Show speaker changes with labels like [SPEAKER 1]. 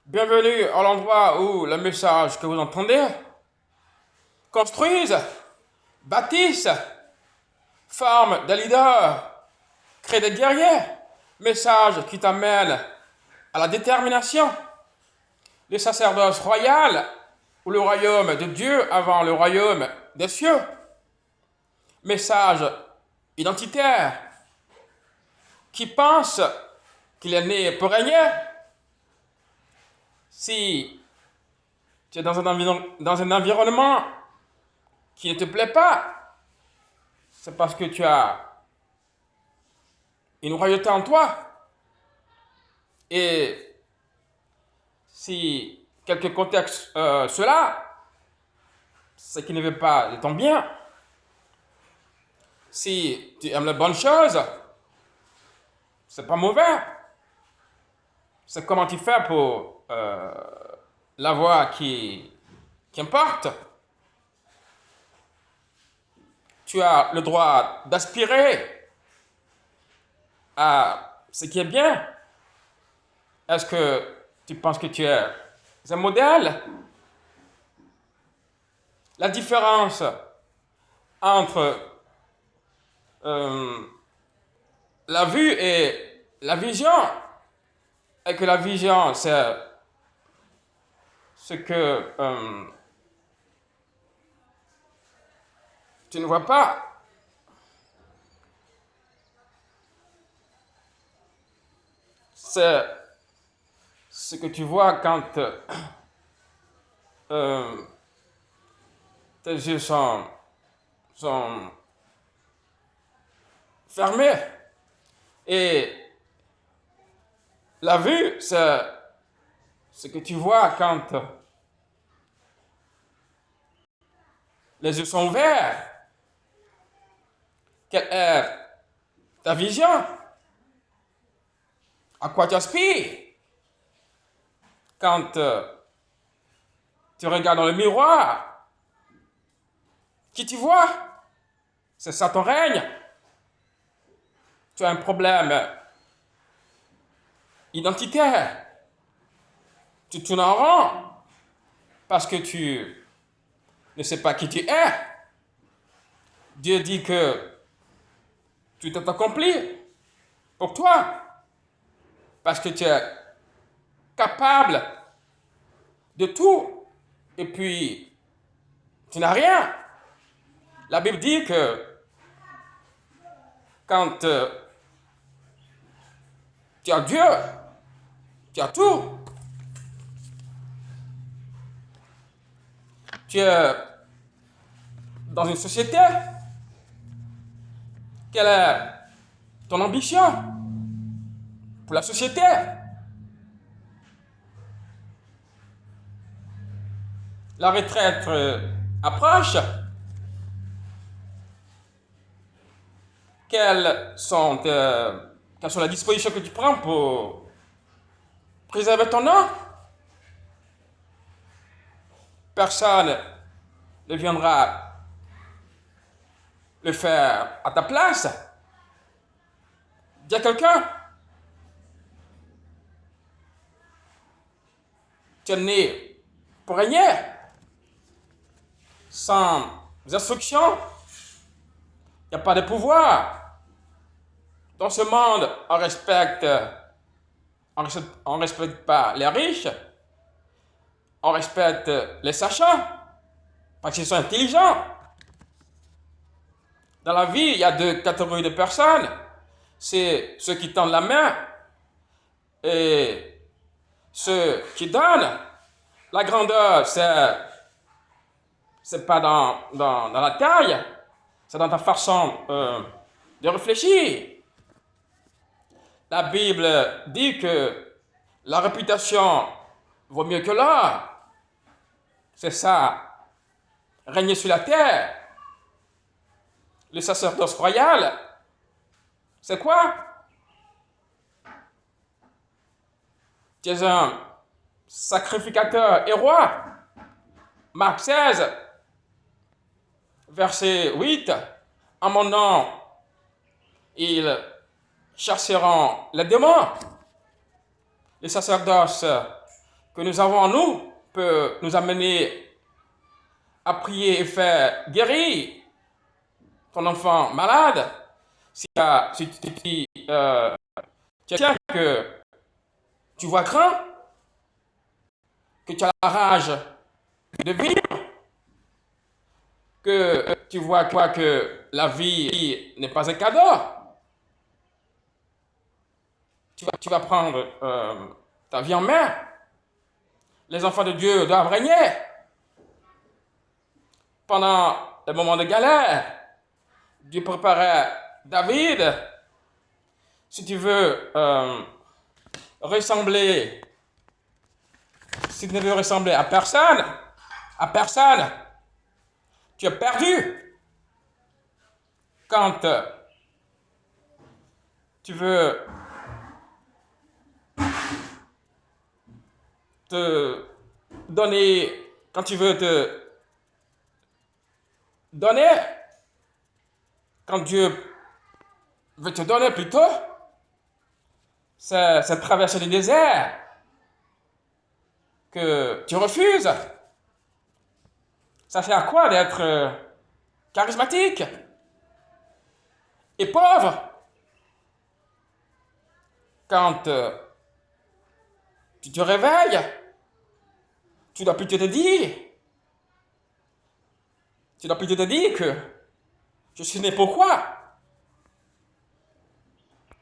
[SPEAKER 1] Bienvenue à l'endroit où le message que vous entendez construise, bâtisse, forme des leaders, crée des guerriers, message qui t'amène à la détermination, le sacerdoce royal ou le royaume de Dieu avant le royaume des cieux, message identitaire qui pense qu'il est né pour régner. Si tu es dans un environnement qui ne te plaît pas, c'est parce que tu as une royauté en toi. Et si quelque contexte cela, c'est qu'il ne veut pas de ton bien. Si tu aimes les bonnes choses, c'est pas mauvais. C'est comment tu fais pour la voie qui importe. Tu as le droit d'aspirer à ce qui est bien. Est-ce que tu penses que tu es un modèle? La différence entre la vue et la vision est que la vision, c'est ce que tu ne vois pas. C'est ce que tu vois quand tes yeux sont fermés. Et la vue, c'est ce que tu vois quand les yeux sont ouverts. Quelle est ta vision? À quoi tu aspires? Quand tu regardes dans le miroir, qui tu vois? C'est ça ton règne. Tu as un problème identitaire. Tu tournes en rond parce que tu ne sais pas qui tu es. Dieu dit que tout est accompli pour toi parce que tu es capable de tout et puis tu n'as rien. La Bible dit que quand tu as Dieu, tu as tout. Tu es dans une société. Quelle est ton ambition pour la société? La retraite approche. Quelles sont les dispositions que tu prends pour préserver ton nom? Personne ne viendra le faire à ta place. Dis à quelqu'un, tu es né pour régner. Sans instruction, il n'y a pas de pouvoir. Dans ce monde, on respecte pas les riches, on respecte les sachants, parce qu'ils sont intelligents. Dans la vie, il y a deux catégories de personnes. C'est ceux qui tendent la main et ceux qui donnent. La grandeur, c'est pas dans la taille, c'est dans ta façon de réfléchir. La Bible dit que la réputation vaut mieux que l'or. C'est ça, régner sur la terre. Le sacerdoce royal, c'est quoi? Tu es un sacrificateur et roi. Marc 16, verset 8. En mon nom, ils chasseront les démons. Le sacerdoce que nous avons en nous peut nous amener à prier et faire guérir ton enfant malade. Si tu tiens que tu vois grand, que tu as la rage de vivre, que tu vois que la vie n'est pas un cadeau, tu vas prendre ta vie en main. Les enfants de Dieu doivent régner pendant les moments de galère. Dieu préparait David. Si tu veux ressembler, si tu ne veux ressembler à personne, tu es perdu. Quand tu veux te donner, quand tu veux te donner, quand Dieu veut te donner plutôt, c'est traverser le désert que tu refuses. Ça fait à quoi d'être charismatique et pauvre quand tu te réveilles, tu dois plutôt te dire que je suis né pourquoi?